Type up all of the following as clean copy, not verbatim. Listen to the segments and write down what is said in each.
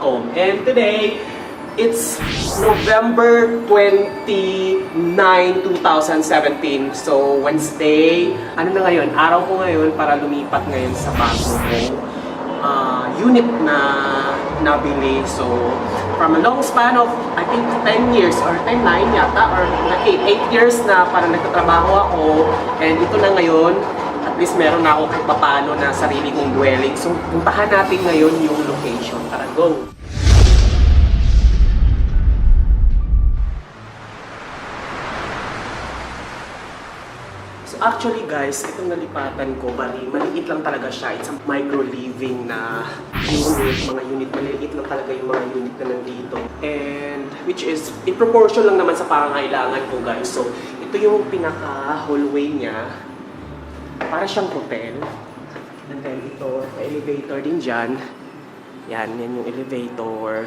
Stockholm. And today, it's November 29, 2017. So, Wednesday. Ano na ngayon? Araw ko ngayon para lumipat ngayon sa bago ko unit na nabili. So, from a long span of, I think, 10 years or 10, 9 yata, or 8 years na parang nagtatrabaho ako. And ito na ngayon, at least meron na ako kahit paano na sarili kong dwelling. So, puntahan natin ngayon yung location. Tara, go! So actually guys, itong nalipatan ko, maliit lang talaga siya. It's a micro-living na unit, maliit lang talaga yung mga unit na nandito. And which is, in proportion lang naman sa pangangailangan ko guys. So ito yung pinaka-hallway niya. Para siyang hotel. And then ito, may elevator din dyan. Yan yung elevator.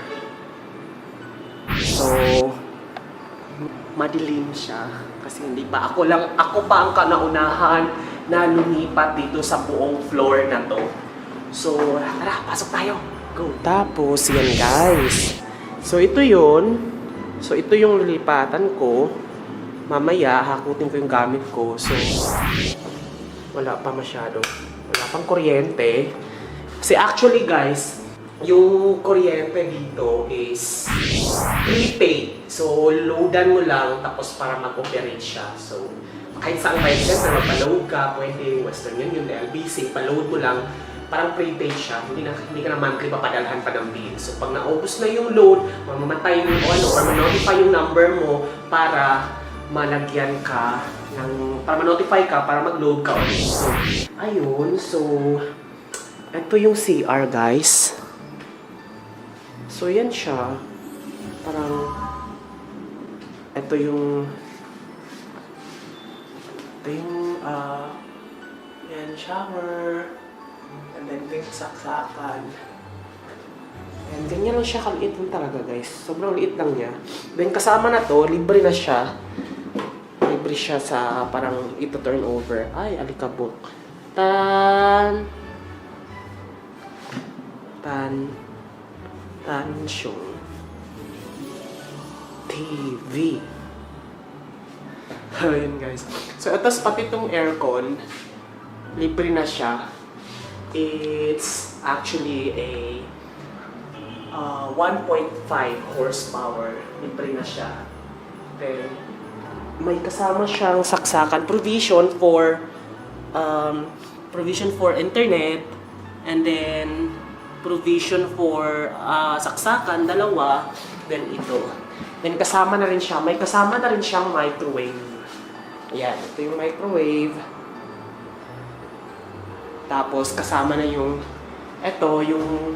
So, madilim siya kasi hindi pa ako pa ang kanaunahan na lumipat dito sa buong floor na to. So, tara, pasok tayo. Go. Tapos, yan guys. So, ito yun. So, ito yung lilipatan ko. Mamaya, hakutin ko yung gamit ko. So, wala pa masyado. Wala pang kuryente. Kasi actually guys, yung kuryente dito is prepaid. So, loadan mo lang tapos para mag-operate siya. So, kahit saan kayo center, magpa-load ka, pwede Western Union, LBC, pa-load mo lang, parang prepaid siya. Hindi ka na monthly papadalhan pa ng bill. So, pag naubos na yung load, mamamatay yung or ma-notify yung number mo para malagyan ka para ma-notify ka, para mag-load ka ulit. So, ayun. So, ito yung CR guys. So, yan siya. Parang, ito yung yan, shower. And then, ito yung saksakan. And ganyan lang siya, kaliit lang talaga guys. Sobrang liit lang niya. Then, kasama na to, libre na siya. Libre siya sa parang ito turn over. Ay, alikabok. Tansyong TV. Ayun guys. So, atas pati itong aircon, libre na siya. It's actually a 1.5 horsepower. Libre na siya. Then, may kasama siyang saksakan. Provision for internet. And then, provision for saksakan, dalawa. Then, ito. Then, kasama na rin siya. May kasama na rin siyang microwave. Ayan. Ito yung microwave. Tapos, kasama na yung yung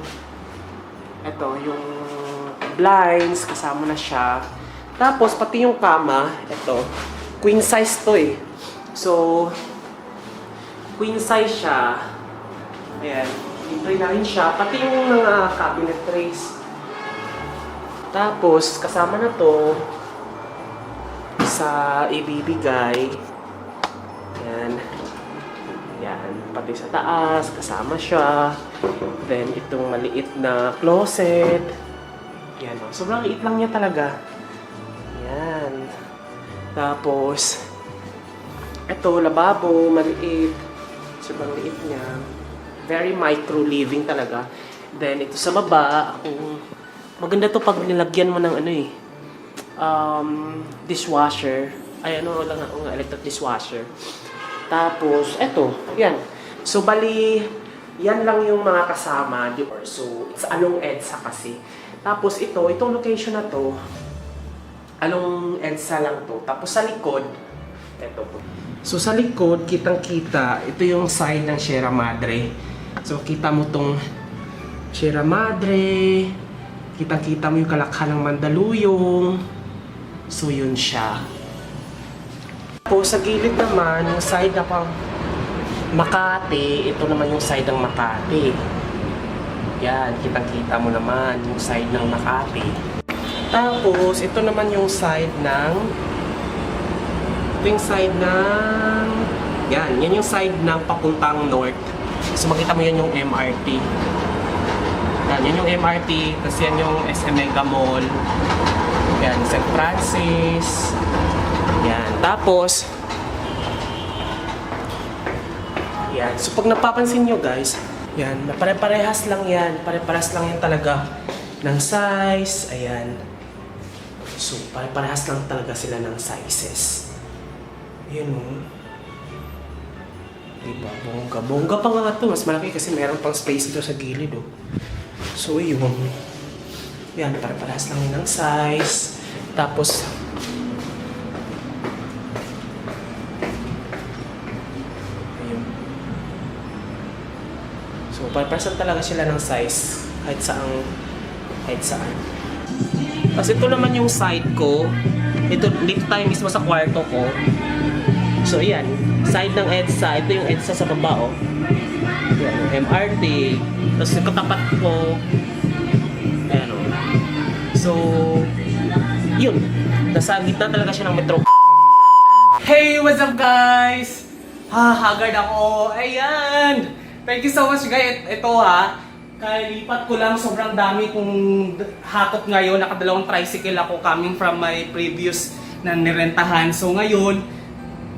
blinds. Kasama na siya. Tapos, pati yung kama, ito, queen size to eh. So, queen size siya. Ayan, libre na rin siya. Pati yung mga cabinet trays. Tapos, kasama na to sa ibibigay. Ayan. Ayan, pati sa taas, kasama siya. Then, itong maliit na closet. Ayan, sobrang liit lang niya talaga. Yan. Tapos, ito, lababo, maliit. Sobrang liit niya. Very micro living talaga. Then, ito sa baba, maganda to pag nilagyan mo ng dishwasher. Ay, electric dishwasher. Tapos, ito, yan. So, bali, yan lang yung mga kasama. So, it's along EDSA kasi. Tapos, itong location na to, along EDSA lang to. Tapos sa likod, eto po. So sa likod, kitang-kita, ito yung side ng Sierra Madre. So kita mo tong Sierra Madre, kitang-kita mo yung Kalakhan ng Mandaluyong. So yun siya. Po sa gilid naman, yung side na pang Makati, ito naman yung side ng Makati. Yan, kitang-kita mo naman yung side ng Makati. Tapos, ito naman yung side ng yan yung side ng papuntang north. So, makita mo yan yung MRT. Yan yung MRT, tapos yan yung SM Mega Mall. Yan, St. Francis. Yan, tapos yan. So pag napapansin nyo guys, yan, pare-parehas lang yan. Pare-parehas lang yan talaga ng size. Ayan. So pare-parehas lang talaga sila ng sizes. Yan o. Diba? Bongga. Bongga pa nga ito. Mas malaki kasi meron pang space dito sa gilid oh. So yun. Yan, pare-parehas lang yan ng size. Tapos so, pare-parehas talaga sila ng size kahit saan. Kasi ito naman yung side ko. Dito tayo mismo sa kwarto ko. So, yan. Side ng EDSA. Ito yung EDSA sa baba, oh. Yan, yung MRT. Tapos yung katapat ko. Ayan, oh. So, yun. Nasa gitna talaga siya ng metro. Hey! What's up, guys? Haggard ako. Ayan! Thank you so much, guys. Ito, Kalipat ko lang, sobrang dami kong hakot ngayon. Nakadalawang tricycle ako coming from my previous na nirentahan. So ngayon,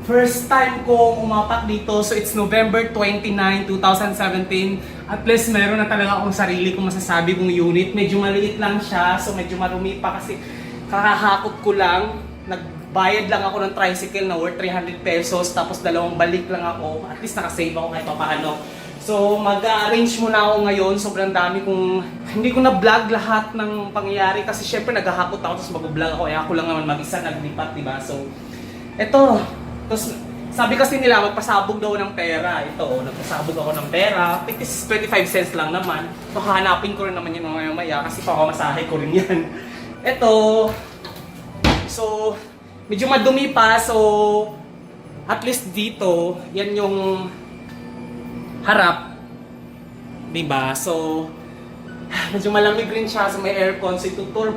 first time kong umapak dito. So it's November 29, 2017. At least meron na talaga akong sarili kong masasabi kong unit. Medyo maliit lang siya, so medyo marumi pa kasi kakahakot ko lang. Nagbayad lang ako ng tricycle na worth 300 pesos. Tapos dalawang balik lang ako. At least nakasave ako kahit paano. So, mag-arrange muna ako ngayon. Sobrang dami kong... Hindi ko na-vlog lahat ng pangyayari kasi syempre naghahakot ako tapos mag-vlog ako. Ako lang naman mag-isa naglipat, diba? So, eto. Tapos, sabi kasi nila magpasabog daw ng pera. Ito, nagpasabog ako ng pera. This is 25 cents lang naman. So, hahanapin ko rin naman yun mamaya kasi pamamasahe ko rin yan. Eto. So, medyo madumi pa. So, at least dito, yan yung... harap, diba? So, medyo malamig rin siya, so may aircon. So, itutur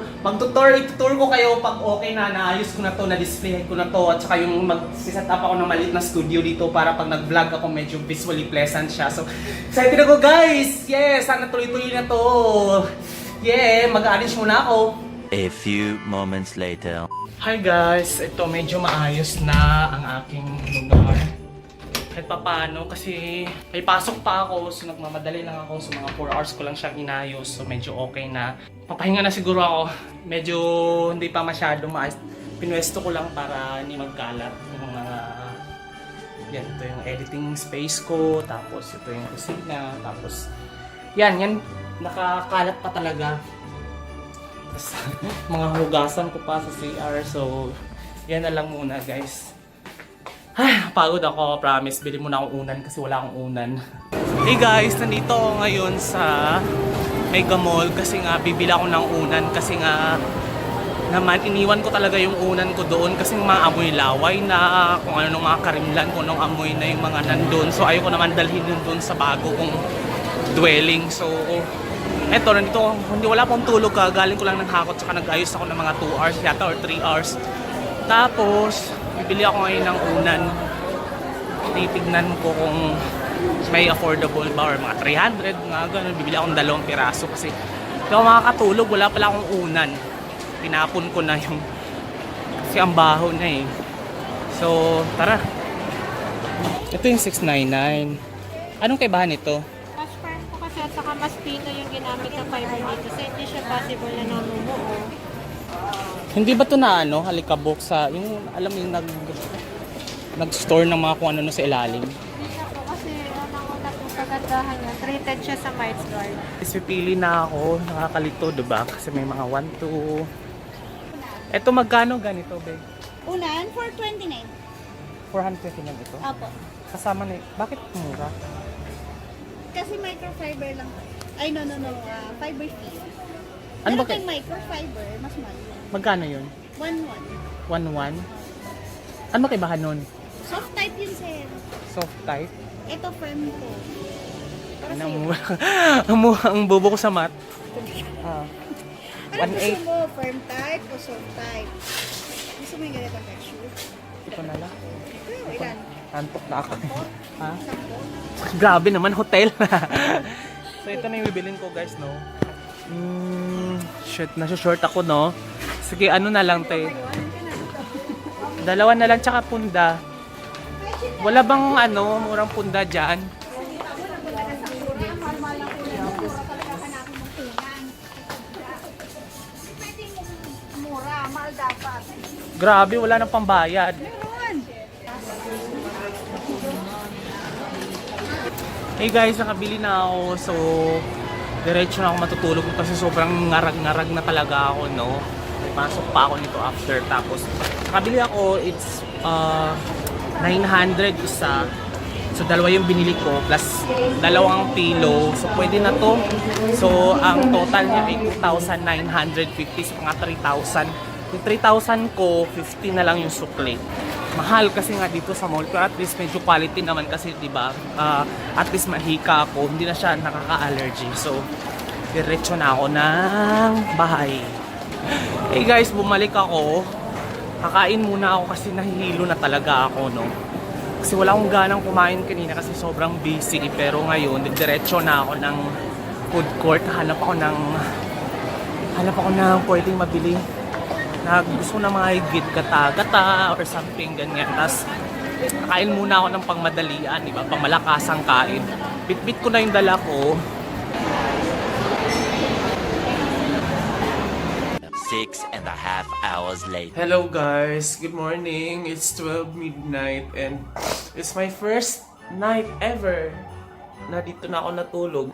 ko kayo pag okay na, naayos ko na to, na-display ko na to, at saka yung mag-set up ako ng maliit na studio dito para pag nag-vlog ako, medyo visually pleasant siya. So, excited ako guys! Yes! Sana tuloy-tuloy na to! Yeah! Mag-arrange muna ako. A few moments later. Hi guys! Ito, medyo maayos na ang aking lugar. Kahit pa paano kasi may pasok pa ako, so nagmamadali lang ako, so mga 4 hours ko lang siyang inayos, so medyo okay na. Papahinga na siguro ako, medyo hindi pa masyado maayos. Pinwesto ko lang para hindi magkalat yung mga... Yan, ito yung editing space ko, tapos ito yung kusina, tapos... Yan, nakakalat pa talaga. Tapos mga hugasan ko pa sa CR, so yan na lang muna guys. Ay, pagod ako, promise. Bili muna akong unan kasi wala akong unan. Hey guys, nandito ako ngayon sa Mega Mall kasi nga bibili ako ng unan kasi nga naman iniwan ko talaga yung unan ko doon kasi mga amoy laway na, kung ano ng mga karimlan, kung anong amoy na yung mga nandun. So ayoko naman dalhin yun doon sa bago kong dwelling. So eto, nandito, hindi wala pong tulog ka. Galing ko lang ng hakot saka nag-ayos ako ng mga 2 hours yata or 3 hours. Tapos, bibili ako ngayon ng unan. Titignan ko kung may affordable ba or mga 300, mga ganun. Bibili akong 2 piraso kasi hindi ako makakatulog, wala pala akong unan. Tinapon ko na yung kasi ang baho na eh. So, tara. Ito yung 699. Anong kaibahan ito? Mas firm po kasi at saka mas pino yung ginamit na fiber dito kasi hindi siya possible na namumuo. Hindi ba ito na halikabok sa, yung alam mo yung nag-store ng mga kung ano sa ilalim? Hindi siya po kasi una po kagandahan niya. Treated siya sa Mites Guard. Pipili na ako, nakakalito diba? Kasi may mga 1, 2. Ito magkano ganito, be? Unan, 429. 450 lang ito? Apo. Kasama na, bakit mura? Kasi microfiber lang. Ay, no. Fiber fee. Ano ba Meron kay? kayong microfiber, mas mahal. Magkano yun? 1-1. 1-1? Ano ba kaibahan nun? Soft type yun, sir. Soft type? Ito, firm po. Para Ano, sa'yo. ang bobo ko sa mat. Ano gusto 1.8. mo? Firm type o soft type? Gusto mo yung ganitong texture? Ito na lang. Pero, ilan? Antok na ako. Ha? 10? Grabe naman, hotel. So ito na yung bibilin ko guys, no? Shit, nasa-short ako, no? Sige, ano na lang, te? Dalawa na lang, tsaka punda. Wala bang, murang punda dyan? Mura, mahal dapat. Grabe, wala nang pambayad. Hey guys, nakabili na ako. So, diretso na ako matutulog kasi sobrang ngarag-ngarag na talaga ako, no? Pasok pa ako nito after. Tapos, nakabili ako, it's 900 isa. So, dalawa yung binili ko plus dalawang pillow. So, pwede na to. So, ang total niya ay 2,950. So, mga 3,000. Yung 3,000 ko, 50 na lang yung sukli. Mahal kasi nga dito sa mall, pero at least medyo quality naman kasi, di ba? At least mahika ako, hindi na siya nakaka-allergy. So, diretso na ako ng bahay. Hey guys, bumalik ako. Kakain muna ako kasi nahihilo na talaga ako, no? Kasi wala akong ganang kumain kanina kasi sobrang busy. Pero ngayon, diretso na ako ng food court. Hanap ako ng pwedeng mabili na gusto na mga higit gata-gata or something ganyan. Tapos kain muna ako ng pangmadalian, di ba? Pangmalakasang kain. Bit-bit ko na yung dala ko. 6.5 hours later. Hello guys, good morning. It's 12 midnight and it's my first night ever na dito na ako natulog.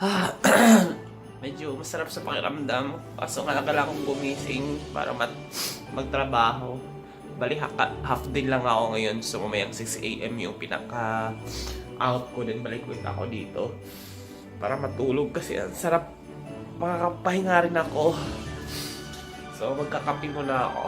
Medyo masarap sa pakiramdam. Kaso kailangan akong gumising para magtrabaho. Bali, half day lang ako ngayon. So, mamayang 6 AM yung pinaka-out ko. Then, balik ulit ako dito. Para matulog kasi ang sarap. Makakapahinga rin ako. So, magkakape muna ako.